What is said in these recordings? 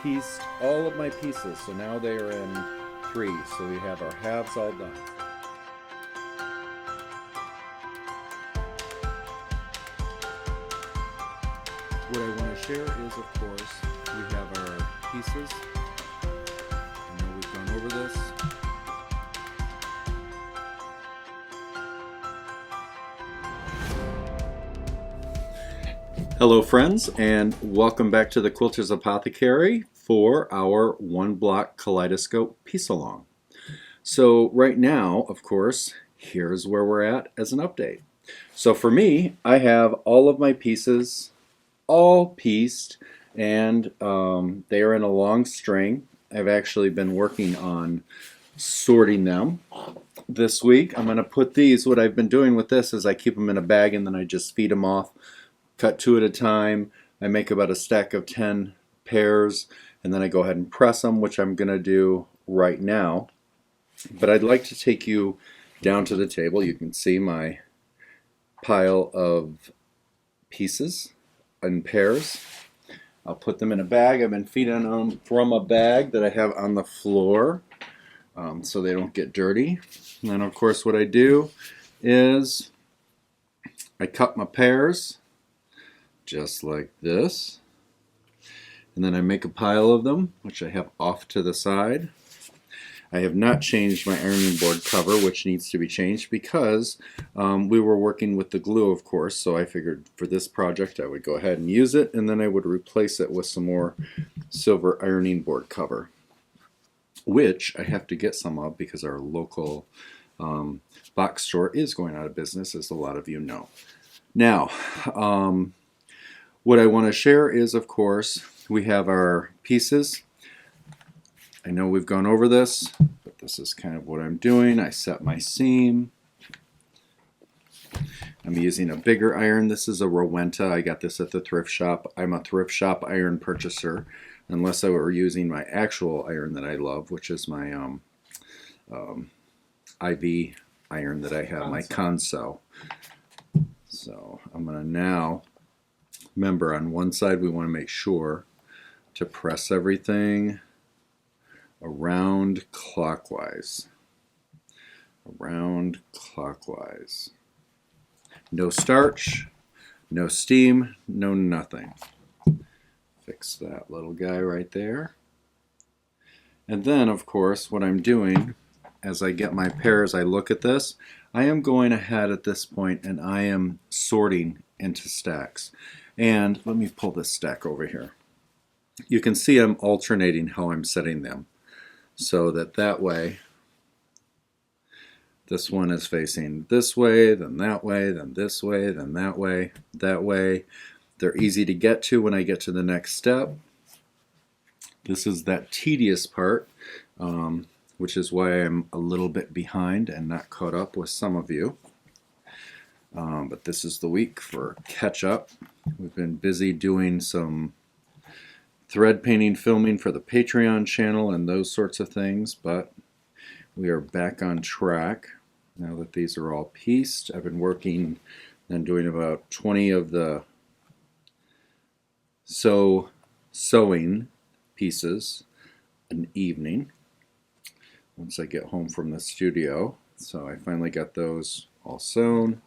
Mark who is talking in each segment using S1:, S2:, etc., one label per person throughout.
S1: pieced all of my pieces, so now they are in three. So we have our halves all done. What I want to share is, of course, we have our pieces. I know we've gone over this. Hello friends, and welcome back to the Quilters Apothecary for our One Block Kaleidoscope Piece Along. So right now, of course, here's where we're at as an update. So for me, I have all of my pieces all pieced, and they are in a long string. I've actually been working on sorting them this week. I'm going to put these, what I've been doing with this is I keep them in a bag and then I just feed them off. Cut two at a time. I make about a stack of 10 pairs and then I go ahead and press them, which I'm going to do right now. But I'd like to take you down to the table. You can see my pile of pieces in pairs. I'll put them in a bag. I've been feeding them from a bag that I have on the floor so they don't get dirty. And then of course what I do is I cut my pairs just like this, and then I make a pile of them, which I have off to the side. I have not changed my ironing board cover, which needs to be changed because we were working with the glue, of course, so I figured for this project I would go ahead and use it, and then I would replace it with some more silver ironing board cover, which I have to get some of because our local box store is going out of business, as a lot of you know. Now, what I want to share is, of course, we have our pieces. I know we've gone over this, but this is kind of what I'm doing. I set my seam. I'm using a bigger iron. This is a Rowenta. I got this at the thrift shop. I'm a thrift shop iron purchaser, unless I were using my actual iron that I love, which is my IV iron that I have, my Consew. So I'm going to now, remember on one side we want to make sure to press everything around clockwise. Around clockwise. No starch, no steam, no nothing. Fix that little guy right there. And then, of course, what I'm doing as I get my pairs, I look at this, I am going ahead at this point and I am sorting into stacks. And let me pull this stack over here. You can see I'm alternating how I'm setting them, so that way this one is facing this way, then that way, then this way, then that way, that way. They're easy to get to when I get to the next step. This is that tedious part, which is why I'm a little bit behind and not caught up with some of you. But this is the week for catch up. We've been busy doing some thread painting filming for the Patreon channel and those sorts of things, but we are back on track now that these are all pieced. I've been working and doing about 20 of the sewing pieces an evening once I get home from the studio. So I finally got those all sewn.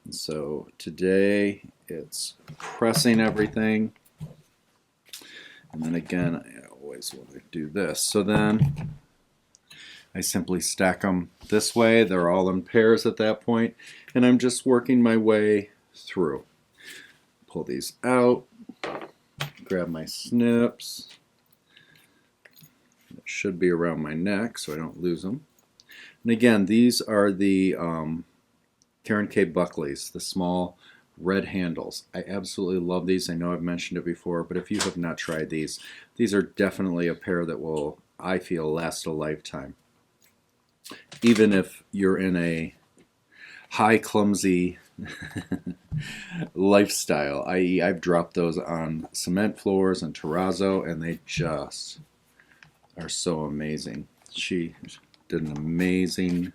S1: And so today it's pressing everything. And then again, I always want to do this. So then I simply stack them this way. They're all in pairs at that point. And I'm just working my way through. Pull these out. Grab my snips. It should be around my neck so I don't lose them. And again, these are the Karen K. Buckley's, the small red handles. I absolutely love these. I know I've mentioned it before, but if you have not tried these are definitely a pair that will, I feel, last a lifetime. Even if you're in a high clumsy lifestyle, i.e. I've dropped those on cement floors and terrazzo and they just are so amazing. She did an amazing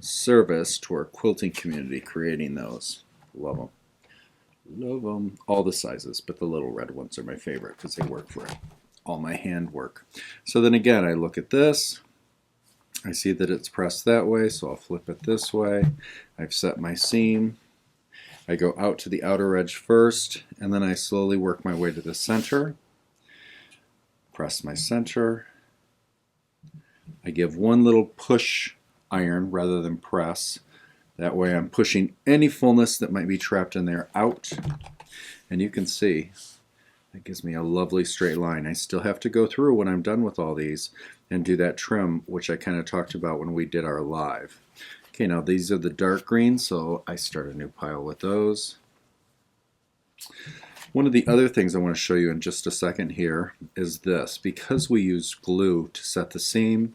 S1: service to our quilting community creating those. Love them. Love them. All the sizes, but the little red ones are my favorite because they work for all my handwork. So then again, I look at this. I see that it's pressed that way, so I'll flip it this way. I've set my seam. I go out to the outer edge first, and then I slowly work my way to the center. Press my center. I give one little push iron rather than press. That way I'm pushing any fullness that might be trapped in there out. And you can see that gives me a lovely straight line. I still have to go through when I'm done with all these and do that trim, which I kind of talked about when we did our live. Okay, now these are the dark greens, so I start a new pile with those. One of the other things I want to show you in just a second here is this. Because we used glue to set the seam,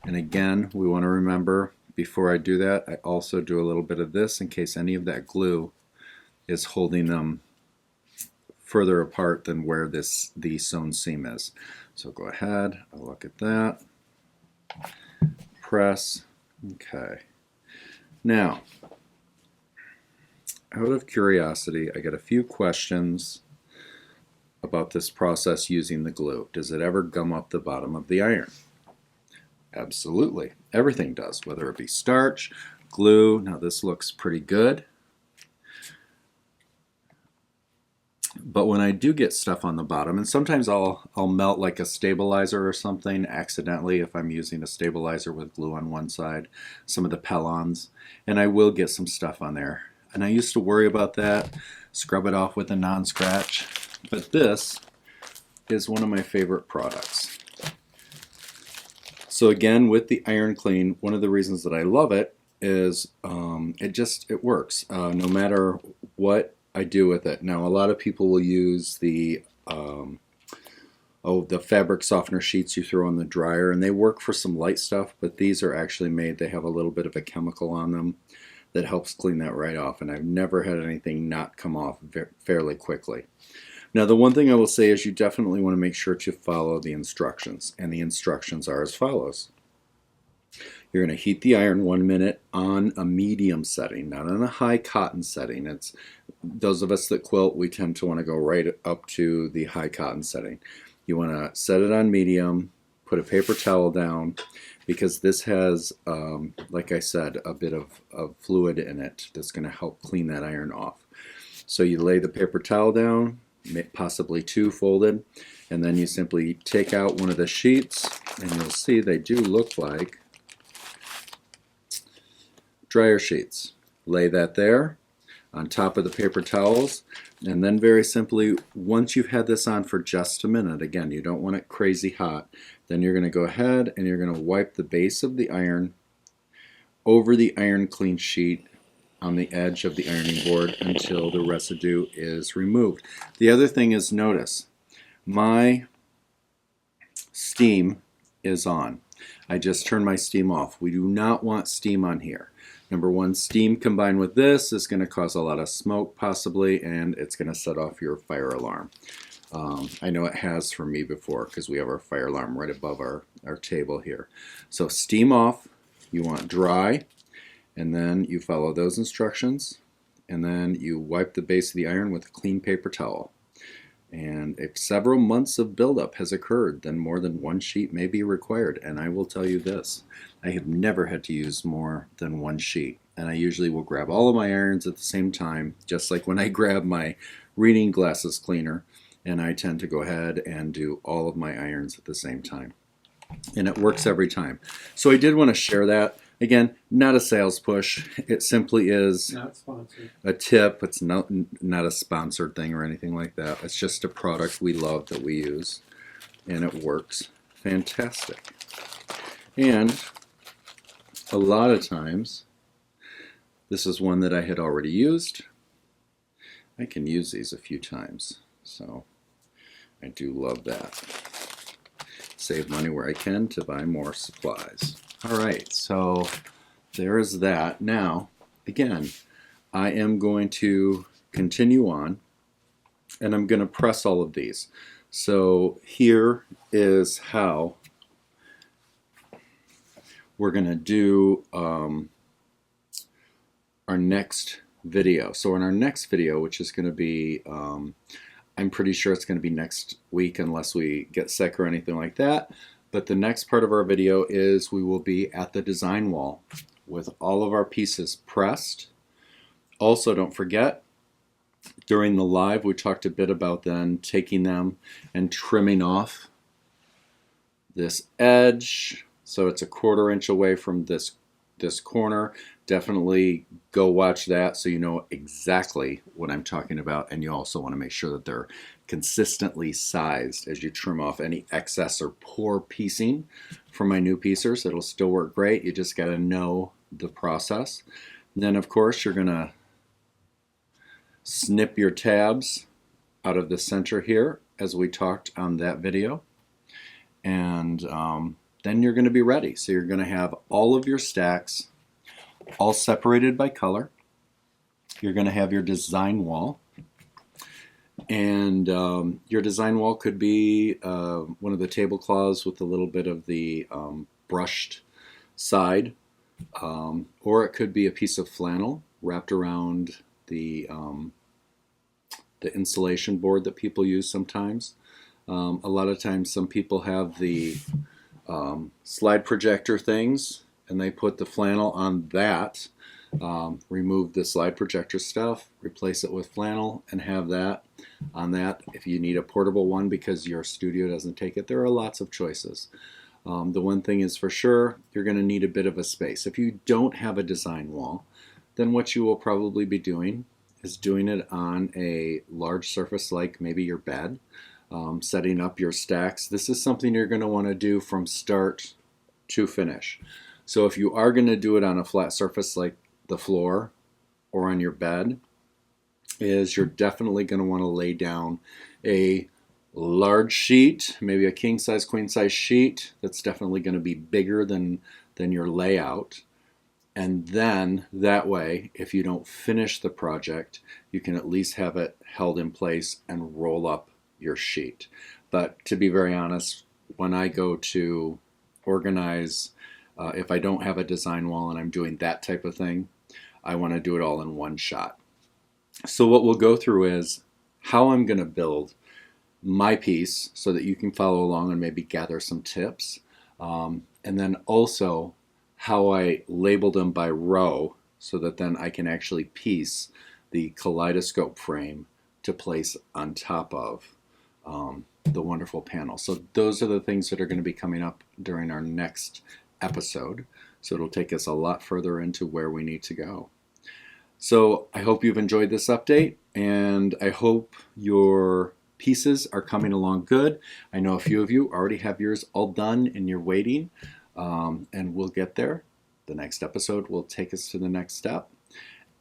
S1: and again, we want to remember before I do that, I also do a little bit of this in case any of that glue is holding them further apart than where the sewn seam is. So go ahead, I'll look at that, press, okay. Now, out of curiosity, I get a few questions about this process using the glue. Does it ever gum up the bottom of the iron? Absolutely, everything does, whether it be starch, glue. Now this looks pretty good. But when I do get stuff on the bottom, and sometimes I'll melt like a stabilizer or something accidentally if I'm using a stabilizer with glue on one side, some of the pellons, and I will get some stuff on there. And I used to worry about that, scrub it off with a non-scratch, but this is one of my favorite products. So again, with the Iron Clean, one of the reasons that I love it is it works no matter what I do with it. Now, a lot of people will use the fabric softener sheets you throw in the dryer, and they work for some light stuff, but these are actually made, they have a little bit of a chemical on them that helps clean that right off, and I've never had anything not come off fairly quickly. Now, the one thing I will say is you definitely want to make sure to follow the instructions, and the instructions are as follows. You're going to heat the iron 1 minute on a medium setting, not on a high cotton setting. It's those of us that quilt, we tend to want to go right up to the high cotton setting. You want to set it on medium, put a paper towel down, because this has, like I said, a bit of fluid in it that's going to help clean that iron off. So you lay the paper towel down, possibly two folded, and then you simply take out one of the sheets, and you'll see they do look like dryer sheets. Lay that there on top of the paper towels, and then very simply, once you've had this on for just a minute, again, you don't want it crazy hot, then you're going to go ahead and you're going to wipe the base of the iron over the Iron Clean sheet on the edge of the ironing board until the residue is removed. The other thing is, notice my steam is on. I just turned my steam off. We do not want steam on here. Number one, steam combined with this is going to cause a lot of smoke possibly, and it's going to set off your fire alarm. I know it has for me before because we have our fire alarm right above our table here. So steam off, you want dry, and then you follow those instructions, and then you wipe the base of the iron with a clean paper towel. And if several months of buildup has occurred, then more than one sheet may be required. And I will tell you this, I have never had to use more than one sheet. And I usually will grab all of my irons at the same time, just like when I grab my reading glasses cleaner, and I tend to go ahead and do all of my irons at the same time. And it works every time. So I did want to share that. Again, not a sales push. It simply is
S2: not sponsored.
S1: A tip. It's not a sponsored thing or anything like that. It's just a product we love that we use, and it works fantastic. And a lot of times, this is one that I had already used. I can use these a few times, so I do love that. Save money where I can to buy more supplies. All right, so there is that. Now, again, I am going to continue on, and I'm going to press all of these. So here is how we're going to do our next video. So in our next video, which is going to be I'm pretty sure it's going to be next week unless we get sick or anything like that. But the next part of our video is we will be at the design wall with all of our pieces pressed. Also, don't forget, during the live we talked a bit about then taking them and trimming off this edge. So it's a 1/4 inch away from this corner. Definitely go watch that so you know exactly what I'm talking about, and you also want to make sure that they're consistently sized as you trim off any excess or poor piecing from my new piecers. It'll still work great. You just got to know the process. And then of course you're gonna snip your tabs out of the center here as we talked on that video, and then you're going to be ready. So you're going to have all of your stacks all separated by color. You're going to have your design wall, and your design wall could be one of the tablecloths with a little bit of the brushed side, or it could be a piece of flannel wrapped around the insulation board that people use sometimes. A lot of times some people have the slide projector things, and they put the flannel on that, remove the slide projector stuff, replace it with flannel, and have that on that. If you need a portable one because your studio doesn't take it, there are lots of choices. The one thing is for sure, you're going to need a bit of a space. If you don't have a design wall, then what you will probably be doing is doing it on a large surface like maybe your bed. Setting up your stacks. This is something you're going to want to do from start to finish. So if you are going to do it on a flat surface like the floor or on your bed, you're definitely going to want to lay down a large sheet, maybe a king size, queen size sheet that's definitely going to be bigger than your layout. And then that way, if you don't finish the project, you can at least have it held in place and roll up your sheet. But to be very honest, when I go to organize, if I don't have a design wall and I'm doing that type of thing, I want to do it all in one shot. So what we'll go through is how I'm going to build my piece so that you can follow along and maybe gather some tips, and then also how I labeled them by row so that then I can actually piece the kaleidoscope frame to place on top of the wonderful panel. So those are the things that are going to be coming up during our next episode. So it'll take us a lot further into where we need to go. So I hope you've enjoyed this update, and I hope your pieces are coming along good. I know a few of you already have yours all done and you're waiting, and we'll get there. The next episode will take us to the next step.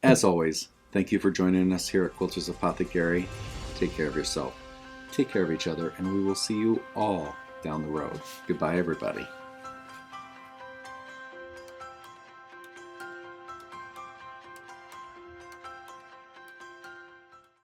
S1: As always, thank you for joining us here at Quilters Apothecary. Take care of yourself. Take care of each other, and we will see you all down the road. Goodbye, everybody.